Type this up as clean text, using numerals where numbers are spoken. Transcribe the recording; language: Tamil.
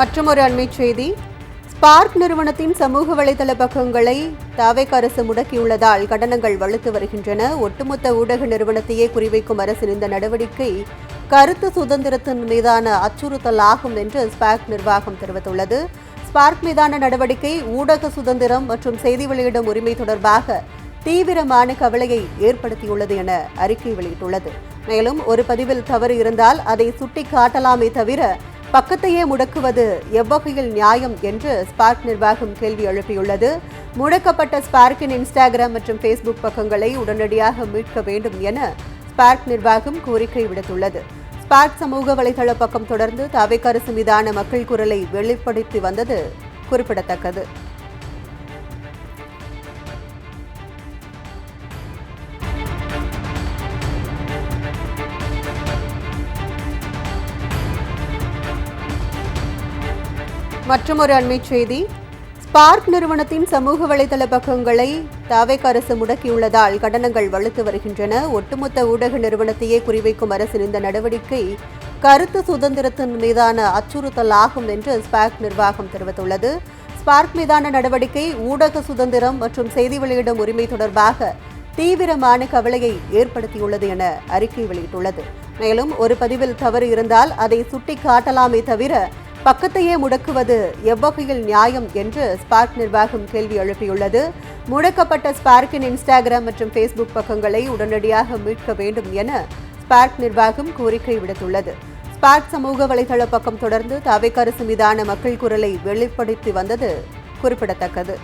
மற்றொரு அண்மைச் செய்தி. ஸ்பார்க் நிறுவனத்தின் சமூக வலைதள பக்கங்களை தாவேக அரசு முடக்கியுள்ளதால் கண்டனங்கள் வலுத்து வருகின்றன. ஒட்டுமொத்த ஊடக நிறுவனத்தையே குறிவைக்கும் அரசின் இந்த நடவடிக்கை கருத்து சுதந்திரத்தின் மீதான அச்சுறுத்தல் ஆகும் என்று ஸ்பார்க் நிர்வாகம் தெரிவித்துள்ளது. ஸ்பார்க் மீதான நடவடிக்கை ஊடக சுதந்திரம் மற்றும் செய்தி வெளியிடும் உரிமை தொடர்பாக தீவிரமான கவலையை ஏற்படுத்தியுள்ளது என அறிக்கை வெளியிட்டுள்ளது. மேலும் ஒரு பதிவில் தவறு இருந்தால் அதை சுட்டிக்காட்டலாமே தவிர பக்கத்தையே முடக்குவது எவ்வகையில் நியாயம் என்று ஸ்பார்க் நிர்வாகம் கேள்வி எழுப்பியுள்ளது. முடக்கப்பட்ட ஸ்பார்க்கின் இன்ஸ்டாகிராம் மற்றும் ஃபேஸ்புக் பக்கங்களை உடனடியாக மீட்க வேண்டும் என ஸ்பார்க் நிர்வாகம் கோரிக்கை விடுத்துள்ளது. ஸ்பார்க் சமூக வலைதள பக்கம் தொடர்ந்து தாவேக அரசு மீதான மக்கள் குரலை வெளிப்படுத்தி வந்தது குறிப்பிடத்தக்கது. மற்றொரு அண்மைச் செய்தி. ஸ்பார்க் நிறுவனத்தின் சமூக வலைதள பக்கங்களை தாவேக அரசு முடக்கியுள்ளதால் கண்டனங்கள் வலுத்து வருகின்றன. ஒட்டுமொத்த ஊடக நிறுவனத்தையே குறிவைக்கும் அரசின் இந்த நடவடிக்கை கருத்து சுதந்திரத்தின் மீதான அச்சுறுத்தல் ஆகும் என்று ஸ்பார்க் நிர்வாகம் தெரிவித்துள்ளது. ஸ்பார்க் மீதான நடவடிக்கை ஊடக சுதந்திரம் மற்றும் செய்தி வெளியிடும் உரிமை தொடர்பாக தீவிரமான கவலையை ஏற்படுத்தியுள்ளது என அறிக்கை வெளியிட்டுள்ளது. மேலும் ஒரு பதிவில் தவறு இருந்தால் அதை சுட்டிக்காட்டலாமே தவிர பக்கத்தையே முடக்குவது எவ்வகையில் நியாயம் என்று ஸ்பார்க் நிர்வாகம் கேள்வி எழுப்பியுள்ளது. முடக்கப்பட்ட ஸ்பார்க்கின் இன்ஸ்டாகிராம் மற்றும் ஃபேஸ்புக் பக்கங்களை உடனடியாக மீட்க வேண்டும் என ஸ்பார்க் நிர்வாகம் கோரிக்கை விடுத்துள்ளது. ஸ்பார்க் சமூக வலைதள பக்கம் தொடர்ந்து தாவேக அரசு மீதான மக்கள் குரலை வெளிப்படுத்தி வந்தது குறிப்பிடத்தக்கது.